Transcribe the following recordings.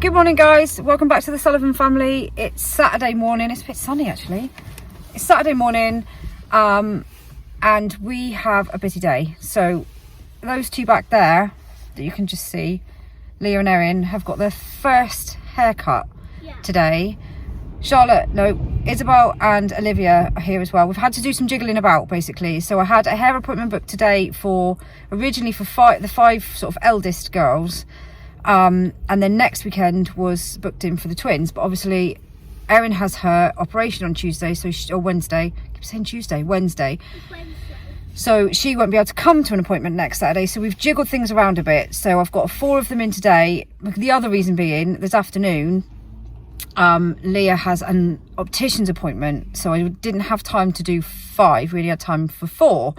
Good morning guys, welcome back to the Sullivan family. It's Saturday morning, it's a bit sunny actually. It's Saturday morning and we have a busy day. So those two back there that you can just see, Leah and Erin, have got their first haircut today. Isabel and Olivia are here as well. We've had to do some jiggling about basically. So I had a hair appointment booked today originally for the five sort of eldest girls. And then next weekend was booked in for the twins, but obviously Erin has her operation on Tuesday, or Wednesday. I keep saying Tuesday, Wednesday. So she won't be able to come to an appointment next Saturday. So we've jiggled things around a bit. So I've got 4 of them in today. The other reason being, this afternoon, Leah has an optician's appointment. So I didn't have time to do 5. We only had time for 4.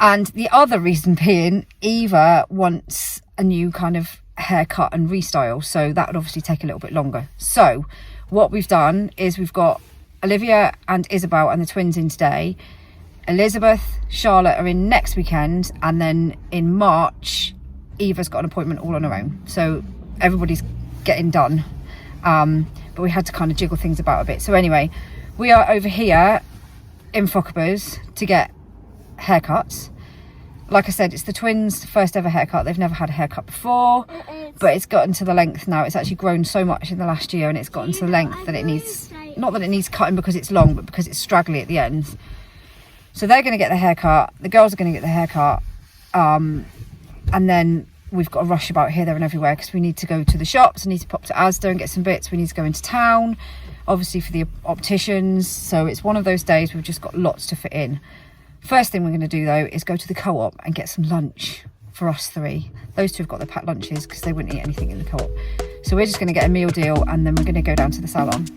And the other reason being, Eva wants a new kind of haircut and restyle, so that would obviously take a little bit longer. So what we've done is we've got Olivia and Isabel and the twins in today. Elizabeth, Charlotte are in next weekend, and then in March Eva's got an appointment all on her own. So everybody's getting done, but we had to kind of jiggle things about a bit. So anyway, we are over here in 𝚆𝙗𝙃 to get haircuts. Like I said, it's the twins' first ever haircut. They've never had a haircut before, but it's gotten to the length now. It's actually grown so much in the last year, and it's gotten to the length that it needs, not that it needs cutting because it's long, but because it's straggly at the ends. So they're going to get the haircut. The girls are going to get the haircut. And then we've got to rush about here, there and everywhere because we need to go to the shops. I need to pop to Asda and get some bits. We need to go into town, obviously for the opticians. So it's one of those days we've just got lots to fit in. First thing we're going to do though is go to the co-op and get some lunch for us 3. Those 2 have got their packed lunches because they wouldn't eat anything in the co-op. So we're just going to get a meal deal and then we're going to go down to the salon.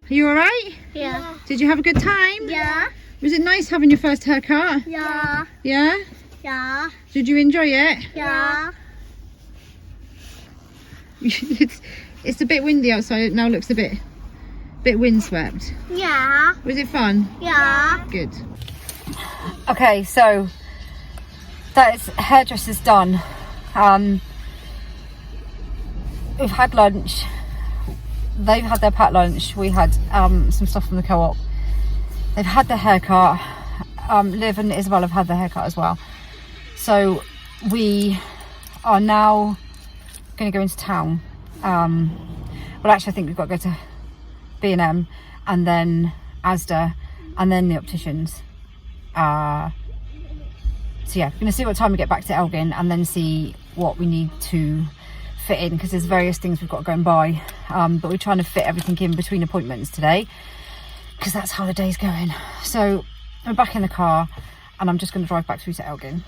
Are you alright? Yeah. Did you have a good time? Yeah. Was it nice having your first haircut? Yeah. Yeah? Yeah. Did you enjoy it? Yeah. It's a bit windy outside. It now looks a bit windswept. Yeah. Was it fun? Yeah. Good. Okay, so that is hairdresser's done. We've had lunch. They've had their packed lunch. We had some stuff from the co-op. They've had their haircut. Liv and Isabel have had their haircut as well. So we are now going to go into town. Well, actually, I think we've got to go to B&M and then Asda and then the opticians. So yeah, we're going to see what time we get back to 𝚆𝙃𝙃 and then see what we need to fit in, because there's various things we've got to go and buy, but we're trying to fit everything in between appointments today, because that's how the day's going. So we're back in the car and I'm just going to drive back through to 𝚆𝙃.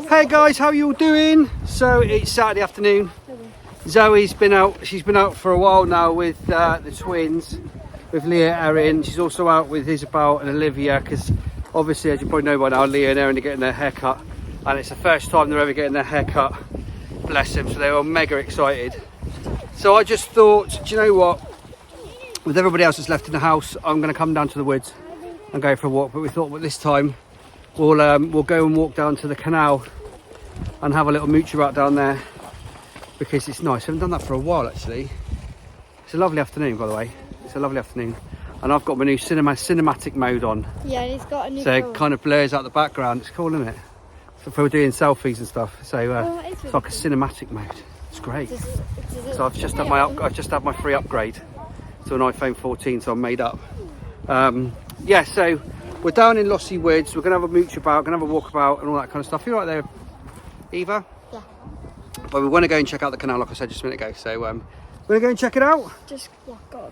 Hey guys, how you all doing? So it's Saturday afternoon. Zoe's been out, she's been out for a while now with the twins, with Leah, Erin. She's also out with Isabel and Olivia, because obviously, as you probably know by now, Leah and Erin are getting their hair cut, and it's the first time they're ever getting their hair cut. Bless them, so they were mega excited. So I just thought, do you know what? With everybody else that's left in the house, I'm going to come down to the woods and go for a walk. But we thought, well, this time we'll go and walk down to the canal and have a little mooch about down there, because it's nice. I haven't done that for a while actually. It's a lovely afternoon, by the way. It's a lovely afternoon, and I've got my new cinematic mode on. Yeah, and it's got a new So phone. it kind of blurs out the background. It's cool, isn't it? So if we're doing selfies and stuff, so it's like a cinematic mode. It's great. So I've just had my free upgrade to an iPhone 14, so I'm made up. Yeah, so we're down in Lossiemouth. We're gonna have a mooch about, gonna have a walk about, and all that kind of stuff. You right there, Eva? Yeah. But we want to go and check out the canal, like I said just a minute ago. So we're gonna go and check it out. Just walk on.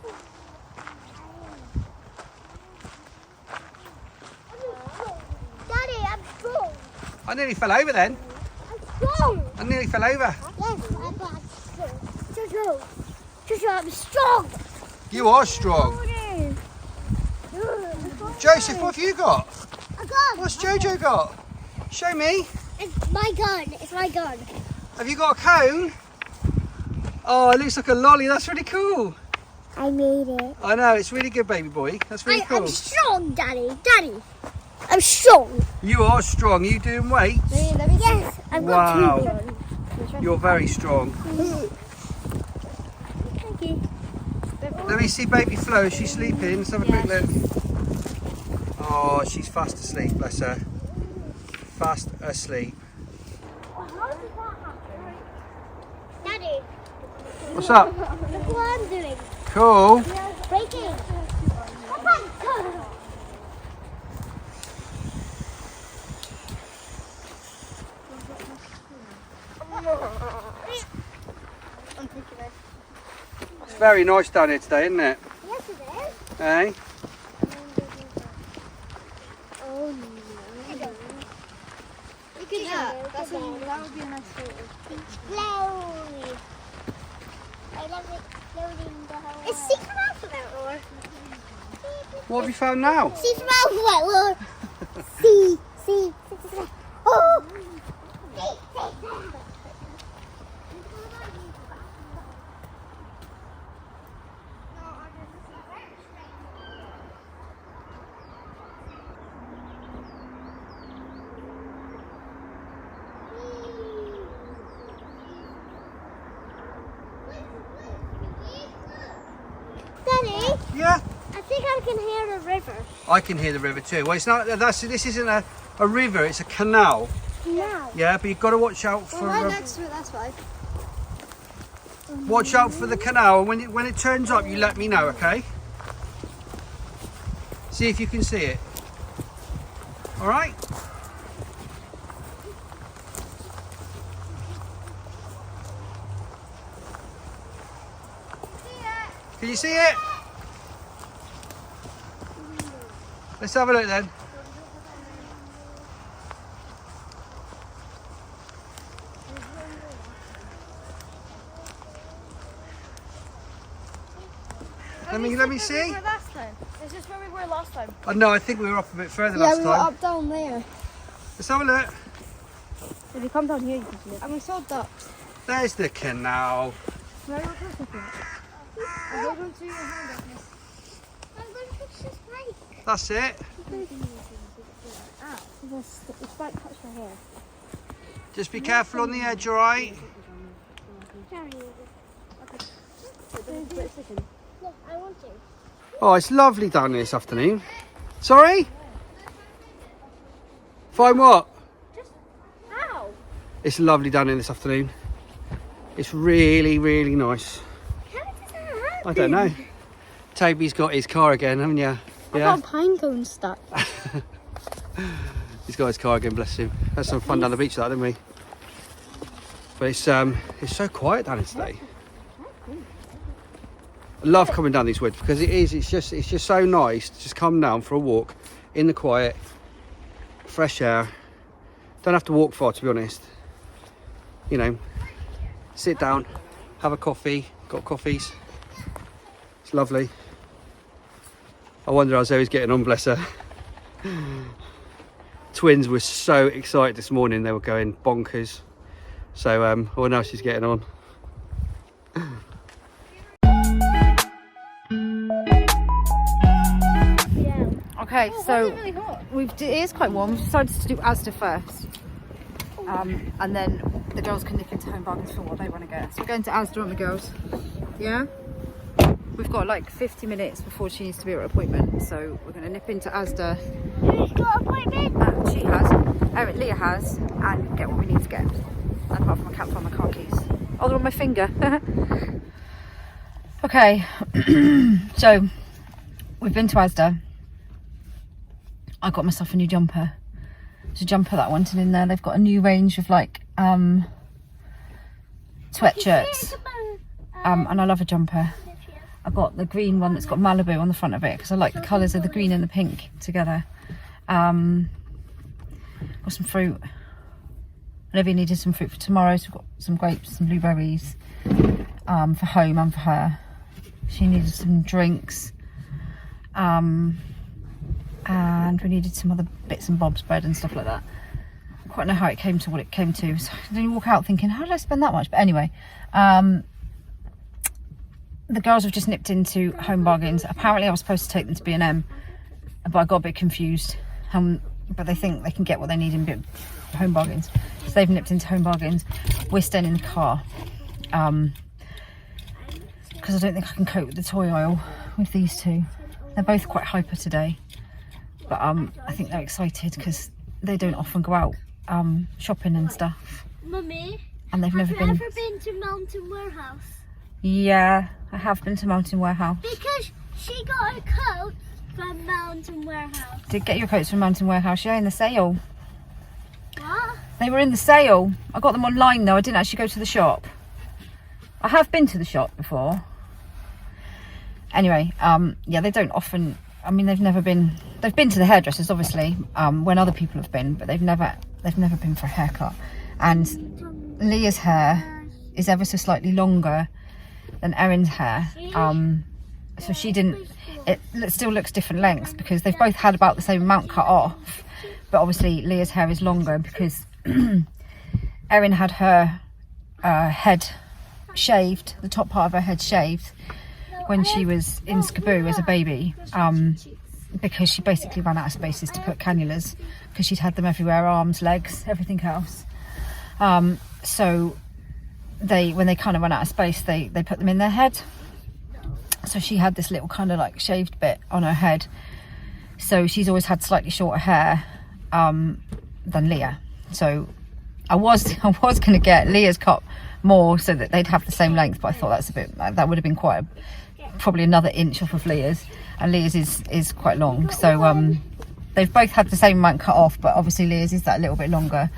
Daddy, I'm strong. I nearly fell over then. I'm strong. I nearly fell over. Yes, I'm strong. I'm strong. You are strong. Joseph, what have you got? A gun. What's Jojo got? Show me. It's my gun. It's my gun. Have you got a cone? Oh, it looks like a lolly. That's really cool. I made it. I know, it's really good, baby boy. That's really cool. I'm strong, Daddy. Daddy, I'm strong. You are strong. You doing weights? Yes, I've got two. Wow. You're very strong. Thank you. Let me see baby Flo. Is she sleeping? Let's have a quick look. Oh, she's fast asleep, bless her. Fast asleep. Daddy, What's up? look what I'm doing. Cool. Breaking. I'm taking it. It's very nice down here today, isn't it? Yes, it is. Eh? Oh no. Look at that. That would be a nice photo. Slowly. I love it. Slowly in the whole. It's secret alphabet, or? What have you found now? Secret alphabet, or? C. Oh. Daddy, Yeah. I think I can hear the river. I can hear the river too. Well, it's not. This isn't a river. It's a canal. Now. Yeah, but you've got to watch out for. Well, right next to it, that's why. Watch out for the canal, and when it turns up, you let me know, okay? See if you can see it. All right. Can you see it? Let's have a look then. Let me see. Last time. Is this where we were last time? Oh no, I think we were up a bit further last we were time. up down there. Let's have a look. If you come down here, you can see it. And we saw ducks. There's the canal. Can I go close with it? Hold on to your hand like this. I'm going to touch this bike. That's it. It's like touch my hair. Just be careful on the edge, all right? Yeah, I want to. Oh, it's lovely down here this afternoon. Sorry? Find what? Ow! It's lovely down here this afternoon. It's really, really nice. How does that happen? I don't know. Toby's got his car again, haven't you? I got a pine cone stuck. He's got his car again, bless him. Had some fun down the beach, that, didn't we? But it's so quiet down here today. I love coming down these woods because it's just so nice to just come down for a walk in the quiet, fresh air. Don't have to walk far, to be honest. You know, sit down, have a coffee. Got coffees. It's lovely. I wonder how Zoe's getting on, bless her. Twins were so excited this morning, they were going bonkers. So I wonder how she's getting on. Okay, so it is quite warm. We've decided to do Asda first, and then the girls can nip into Home Bargains for what they want to get. So we're going to Asda, aren't we, girls? Yeah. We've got like 50 minutes before she needs to be at her appointment, so we're going to nip into Asda. Who's got an appointment? She has. Leah has, and get what we need to get. Apart from I can't find my car keys. Oh, they're on my finger. Okay, so we've been to Asda. I got myself a new jumper. It's a jumper that I wanted in there. They've got a new range of like sweatshirts, and I love a jumper. I got the green one that's got Malibu on the front of it because I like the colours of the green and the pink together. Got some fruit. Olivia needed some fruit for tomorrow, so we've got some grapes, some blueberries for home and for her. She needed some drinks. And we needed some other bits and bobs, bread and stuff like that. I don't quite know how it came to what it came to, so I didn't walk out thinking, how did I spend that much? But anyway, the girls have just nipped into Home Bargains. Apparently I was supposed to take them to B&M, but I got a bit confused. But they think they can get what they need in Home Bargains, so they've nipped into Home Bargains. We're staying in the car because I don't think I can cope with the toy aisle with these two. They're both quite hyper today. But I think they're excited because they don't often go out shopping and stuff. Mummy, and they've never been. Have you ever been to Mountain Warehouse? Yeah, I have been to Mountain Warehouse. Because she got a coat from Mountain Warehouse. Did get your coats from Mountain Warehouse? Yeah, in the sale. What? They were in the sale. I got them online though. I didn't actually go to the shop. I have been to the shop before. Anyway, yeah, they don't often. I mean, they've been to the hairdressers, obviously, when other people have been, but they've never been for a haircut. And Leah's hair is ever so slightly longer than Erin's hair, so she didn't. It still looks different lengths because they've both had about the same amount cut off, but obviously Leah's hair is longer because Erin had her head shaved, the top part of her head shaved, when she was in 𝚆𝚃 as a baby, because she basically ran out of spaces to put cannulas because she'd had them everywhere, arms, legs, everything else. So when they kind of ran out of space, they put them in their head. So she had this little kind of like shaved bit on her head. So she's always had slightly shorter hair than Leah. So I was going to get Leah's cut more so that they'd have the same length, but I thought that would have been probably another inch off of Leah's, and Leah's is quite long. So they've both had the same amount cut off, but obviously Leah's is that little bit longer.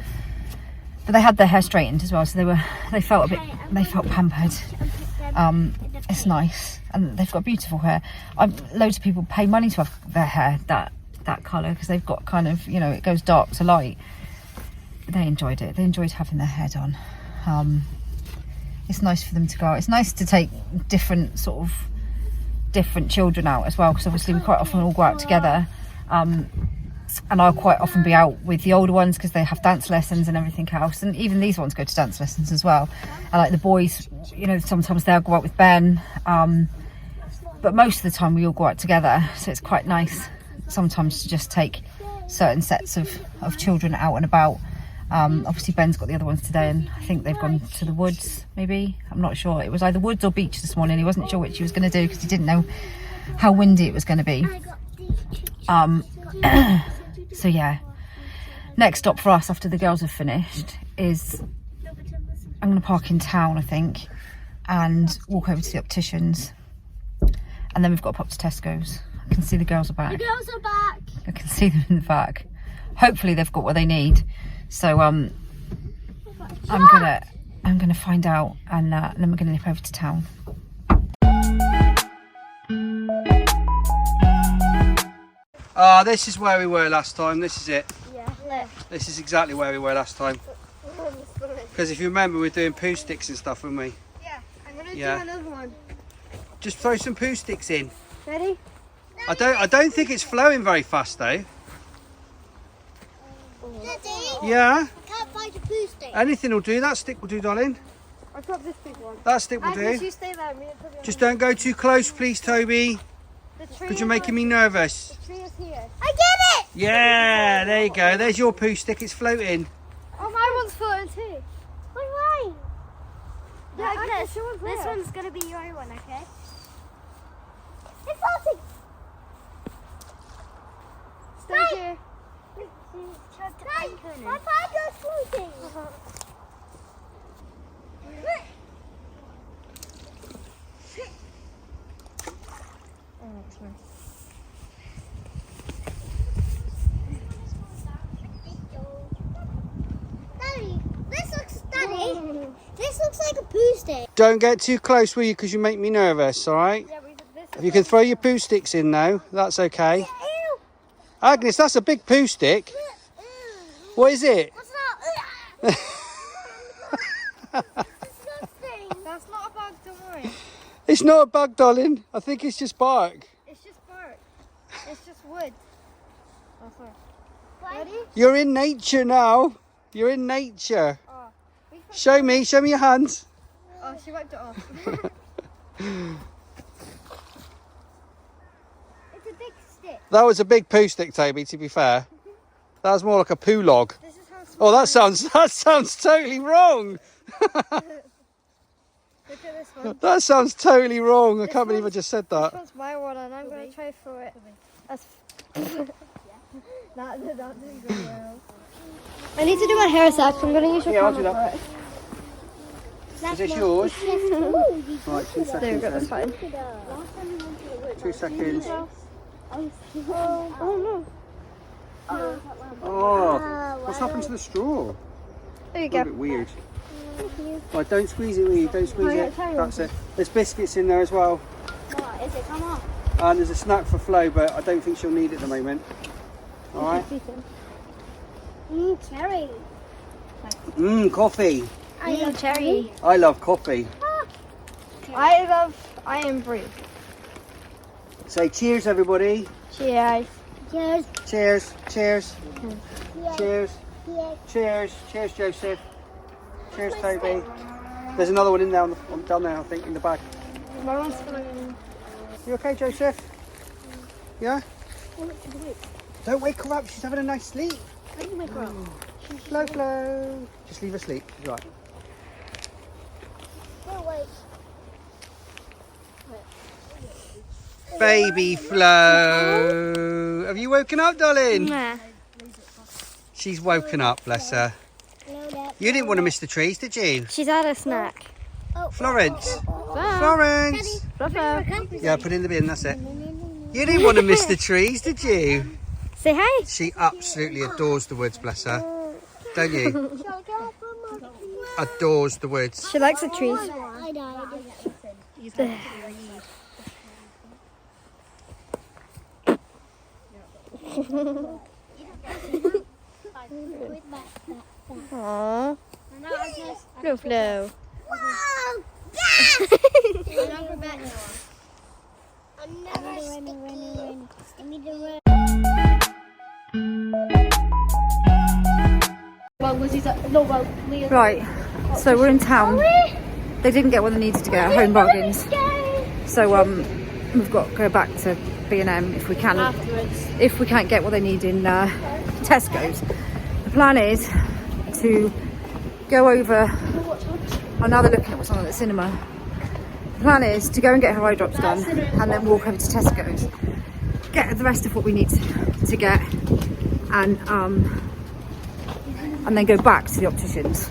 But they had their hair straightened as well, so they felt pampered. It's nice, and they've got beautiful hair. Loads of people pay money to have their hair that colour because they've got kind of, you know, it goes dark to light. But they enjoyed it. They enjoyed having their hair done. It's nice for them to go out. It's nice to take different children out as well, because obviously we quite often all go out together, and I'll quite often be out with the older ones because they have dance lessons and everything else, and even these ones go to dance lessons as well. And like the boys, you know, sometimes they'll go out with Ben, but most of the time we all go out together, so it's quite nice sometimes to just take certain sets of children out and about. Obviously Ben's got the other ones today, and I think they've gone to the woods, maybe, I'm not sure. It was either woods or beach this morning. He wasn't sure which he was going to do because he didn't know how windy it was going to be. So yeah, next stop for us after the girls have finished is I'm going to park in town, I think, and walk over to the Opticians, and then we've got to pop to Tesco's. I can see the girls are back. The girls are back. I can see them in the back. hopefully they've got what they need. So I'm gonna find out, and then we're gonna nip over to town. Ah, this is where we were last time. This is it. Yeah, look. This is exactly where we were last time. Because if you remember, we were doing poo sticks and stuff, weren't we? Yeah, I'm gonna Yeah. do another one. Just throw some poo sticks in. Ready? I don't think it's flowing very fast though. Daddy, Yeah. I can't find a poo stick. Anything will do. That stick will do, darling. I've got this big one. That stick will Agnes, do. you stay there. Me and Toby Just don't go too close, please, Toby. Because you're making me nervous. The tree is here. I get it! Yeah, there you go. There's your poo stick. It's floating. Oh, my one's floating too. Why? Yeah, Agnes, this one's going to be your one, okay? It's floating! Stay here. My fire's floating! This looks like a poo stick. Don't get too close, will you? Because you make me nervous, all right? Yeah, If you can throw your poo sticks in now, that's okay. Ew. Agnes, that's a big poo stick. What is it? What's that? Disgusting. That's not a bug, don't worry. It's not a bug, darling. I think it's just bark. It's just bark. It's just wood. Oh, sorry. Ready? You're in nature now. You're in nature. Oh. Show me your hands. Oh, she wiped it off. It's a big stick. That was a big poo stick, Toby, to be fair. That was more like a poo log. This is how Oh, small that sounds totally wrong. Look at this one. That sounds totally wrong. I can't believe I just said This that. one's my one, and I'm going to try for it. That's that didn't go well. I need to do my hair sack, so I'm going to use your Yeah, I'll do camera that. for it. Is this yours? Right, 2 seconds. There we go, that's then. fine. 2 seconds. Oh no. Oh, what's happened to the straw? There you A go. bit weird. Right, don't squeeze it, will you? Don't squeeze it. That's it. There's biscuits in there as well. What is it? Come on. And there's a snack for Flo, but I don't think she'll need it at the moment. All right. Cherry. Coffee. I love cherry. I love coffee. I am brave. Say cheers, everybody. Cheers. Cheers. Cheers. Cheers. Cheers. Cheers. Cheers, Joseph. Cheers, Toby. There's another one in there down there, I think, in the bag. My one's filling. You okay, Joseph? Yeah? Don't wake her up. She's having a nice sleep. I can make her up. Flo. Just leave her sleep. Right. Oh, wait. Baby Flo. Have you woken up, darling? Nah. She's woken up, bless her. You didn't want to miss the trees, did you? She's had a snack. Florence. Florence. Yeah, put it in the bin, that's it. You didn't want to miss the trees, did you? Say hi. She absolutely adores the woods, bless her. Don't you? Adores the woods. She likes the trees. Aww. Flo, Flo. Right, so we're in town. They didn't get what they needed to get at Home Bargains, so we've got to go back to B&M if we can. If we can't get what they need in Tesco's. The plan is to go over. I'm now looking at what's on at the cinema. The plan is to go and get her eye drops done, and then walk over to Tesco's, get the rest of what we need to get, and then go back to the opticians.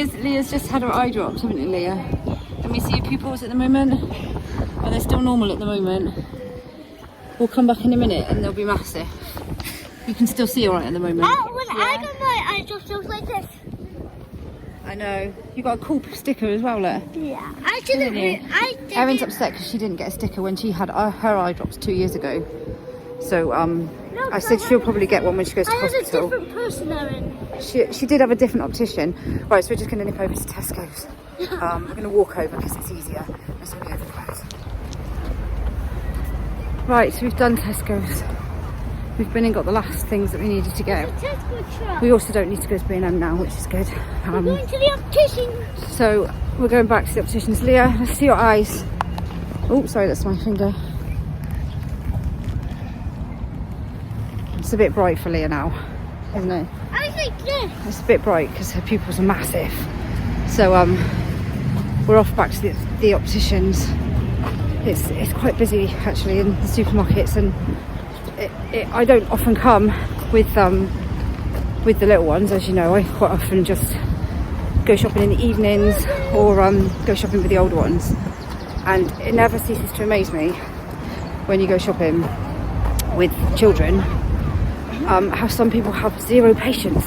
Leah's just had her eye drops, haven't you, Leah? Let me see your pupils at the moment. Oh, they're still normal at the moment. We'll come back in a minute and they'll be massive. You can still see all right at the moment. When I got my eye drops, it was like this. I know. You got a cool sticker as well, Leah. Yeah. I didn't. Erin's upset because she didn't get a sticker when she had her eye drops 2 years ago. So I said she'll probably get one when she goes to hospital. I had a different person, Erin. She did have a different optician. Right, so we're just going to nip over to Tesco's. We're going to walk over because it's easier. That's all we have to do. Right, so we've done Tesco's. We've been and got the last things that we needed to get. We also don't need to go to B&M now, which is good. We're going to the optician. So we're going back to the opticians. Leah, let's see your eyes. Oh, sorry, that's my finger. It's a bit bright for Leah now, isn't it? I think this. It's a bit bright because her pupils are massive. So we're off back to the opticians. It's quite busy actually in the supermarkets, and I don't often come with the little ones, as you know. I quite often just go shopping in the evenings or go shopping with the older ones, and it never ceases to amaze me when you go shopping with children how some people have zero patience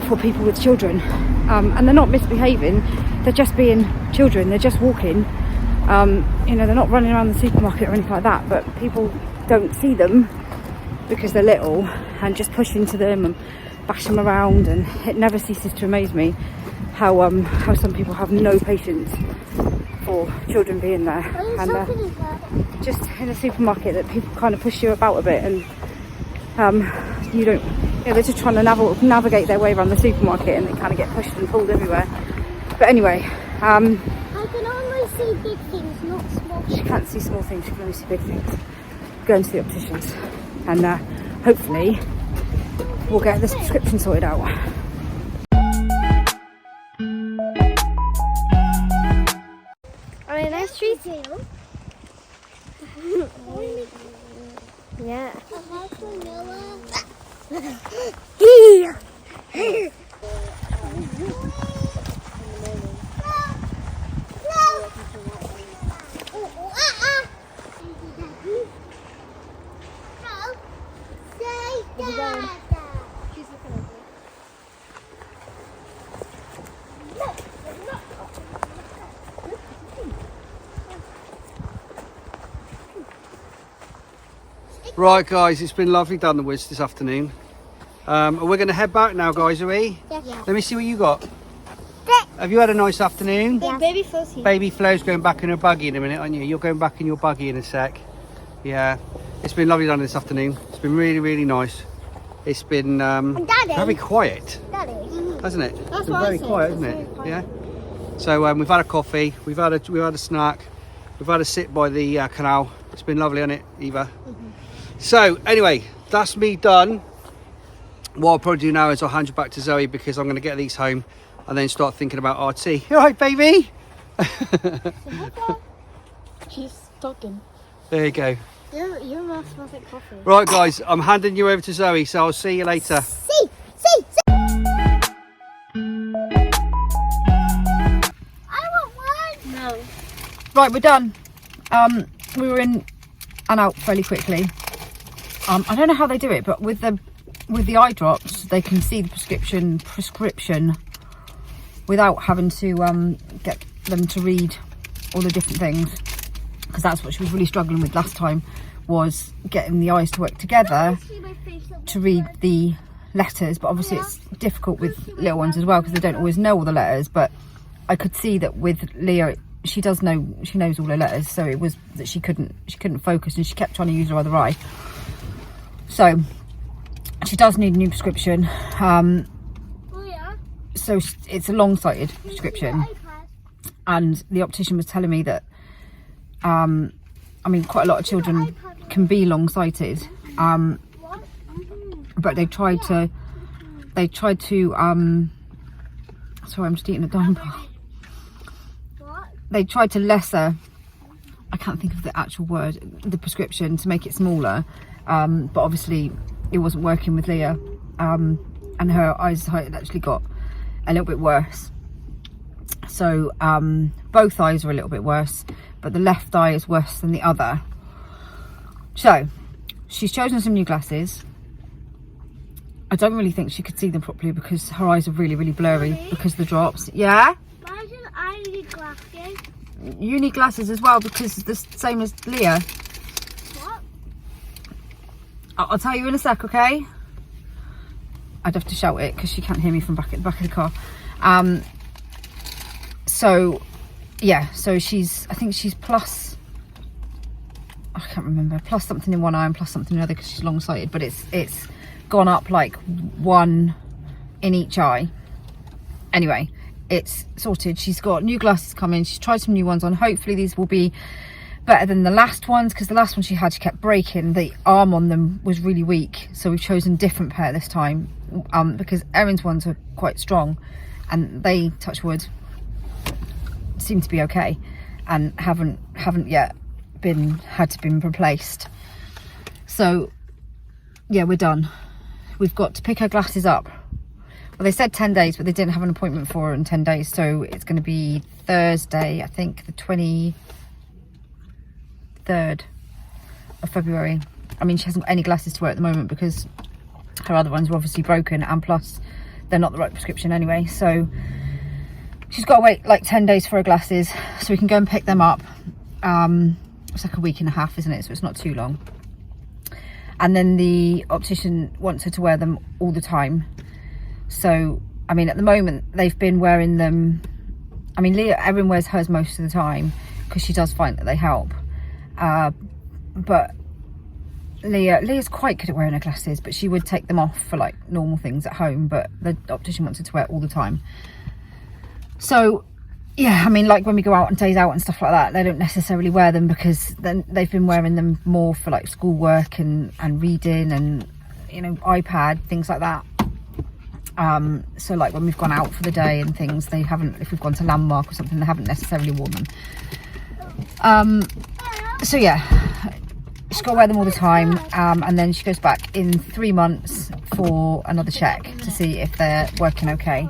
for people with children, and they're not misbehaving, they're just being children, they're just walking. You know, they're not running around the supermarket or anything like that, but people don't see them because they're little and just push into them and bash them around, and it never ceases to amaze me how some people have no patience for children being there. And just in a supermarket that people kind of push you about a bit, and you don't, they're just trying to navigate their way around the supermarket, and they kind of get pushed and pulled everywhere. But anyway, I can only see big things, not small things. she can't see small things, she can only see big things. Going to the opticians, and hopefully we'll get this prescription sorted out. Are they nice trees? Yeah. Right guys, it's been lovely down the woods this afternoon. We're going to head back now, guys, are we? Yes. Let me see what you got. Have you had a nice afternoon? Yeah. Baby Flo's here. Baby Flo's going back in her buggy in a minute, aren't you? You're going back in your buggy in a sec. Yeah, it's been lovely down this afternoon. It's been really, really nice. It's been very quiet, Daddy. hasn't it? That's It's been what I very said, quiet, it's isn't very it? quiet. Yeah. So we've had a coffee, we've had a snack, we've had a sit by the canal. It's been lovely, hasn't it, Eva? So anyway, that's me done. What I'll probably do now is I'll hand you back to Zoe, because I'm going to get these home and then start thinking about RT. You all right, baby? She's talking. There you go. Your mouth smells like coffee. Right guys, I'm handing you over to Zoe, so I'll see you later. See. I want one. No. Right, we're done. We were in and out fairly quickly. I don't know how they do it, but with the eye drops, they can see the prescription without having to get them to read all the different things, because that's what she was really struggling with last time, was getting the eyes to work together to read the letters. But obviously it's difficult with little ones as well, because they don't always know all the letters. But I could see that with Leah, she knows all her letters, so it was that she couldn't focus, and she kept trying to use her other eye. So she does need a new prescription. So it's a long-sighted prescription, and the optician was telling me that I mean, quite a lot of children can be long-sighted, but they tried to sorry, I'm just eating a dime bar. They tried to lesser, I can't think of the actual word, the prescription, to make it smaller, but obviously it wasn't working with Leah, and her eyesight had actually got a little bit worse. So both eyes are a little bit worse, but the left eye is worse than the other. So she's chosen some new glasses. I don't really think she could see them properly because her eyes are really, really blurry because of the drops. Yeah? Why do I need glasses? You need glasses as well because it's the same as Leah. What? I'll tell you in a sec, okay? I'd have to shout it because she can't hear me from back at the back of the car. So yeah, so she's, I think she's plus, I can't remember, plus something in one eye and plus something in the other because she's long-sighted, but it's gone up like 1 in each eye. Anyway, it's sorted. She's got new glasses coming. She's tried some new ones on. Hopefully these will be better than the last ones, because the last one she had, she kept breaking. The arm on them was really weak, so we've chosen a different pair this time, because Erin's ones are quite strong and they, touch wood, seem to be okay and haven't yet had to be replaced. So yeah, we're done. We've got to pick her glasses up. Well, they said 10 days, but they didn't have an appointment for her in 10 days. So it's going to be Thursday, I think the 23rd of February. I mean, she hasn't got any glasses to wear at the moment because her other ones were obviously broken, and plus they're not the right prescription anyway. So she's got to wait like 10 days for her glasses so we can go and pick them up. It's like a week and a half, isn't it? So it's not too long. And then the optician wants her to wear them all the time. So, I mean, at the moment, they've been wearing them. I mean, Erin wears hers most of the time because she does find that they help. But Leah's quite good at wearing her glasses, but she would take them off for like normal things at home. But the optician wants her to wear it all the time. So, yeah, I mean, like when we go out on days out and stuff like that, they don't necessarily wear them because then they've been wearing them more for like schoolwork and reading and, you know, iPad, things like that. So like when we've gone out for the day and things, they haven't, if we've gone to Landmark or something, they haven't necessarily worn them. So yeah, she's got to wear them all the time, and then she goes back in 3 months for another check to see if they're working okay.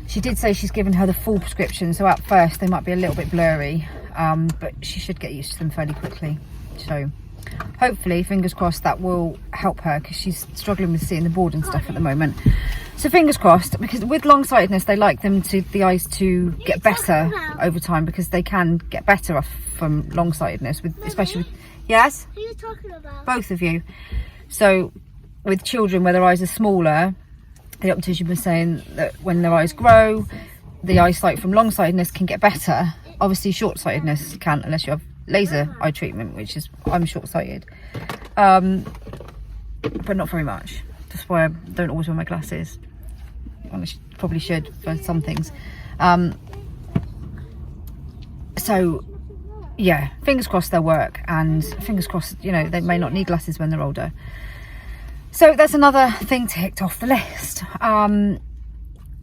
She did say she's given her the full prescription, so at first they might be a little bit blurry, but she should get used to them fairly quickly. So hopefully, fingers crossed, that will help her because she's struggling with seeing the board and stuff at the moment. So fingers crossed, because with long-sightedness, they like the eyes to get better over time because they can get better off from long-sightedness, especially with, yes? Who are you talking about? Both of you. So with children where their eyes are smaller, the optician was saying that when their eyes grow, the eyesight from long-sightedness can get better. Obviously short-sightedness can't unless you have laser eye treatment, which is, I'm short-sighted, but not very much. That's why I don't always wear my glasses. I probably should for some things. So yeah, fingers crossed they'll work, and fingers crossed, you know, they may not need glasses when they're older. So that's another thing ticked off the list.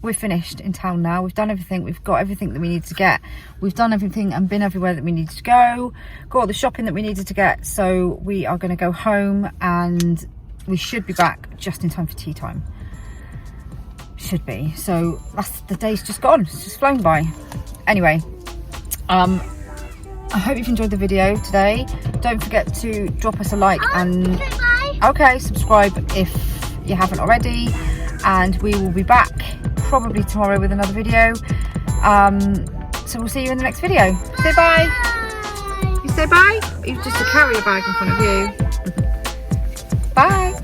We're finished in town now. We've done everything. We've got everything that we need to get. We've done everything and been everywhere that we needed to go. Got all the shopping that we needed to get. So we are going to go home, and we should be back just in time for tea time. Should be. So that's, the day's just gone. It's just flown by. Anyway, I hope you've enjoyed the video today. Don't forget to drop us a like and subscribe if you haven't already, and we will be back probably tomorrow with another video. So we'll see you in the next video. Say bye. You say bye? You've just a carrier bag in front of you. Bye.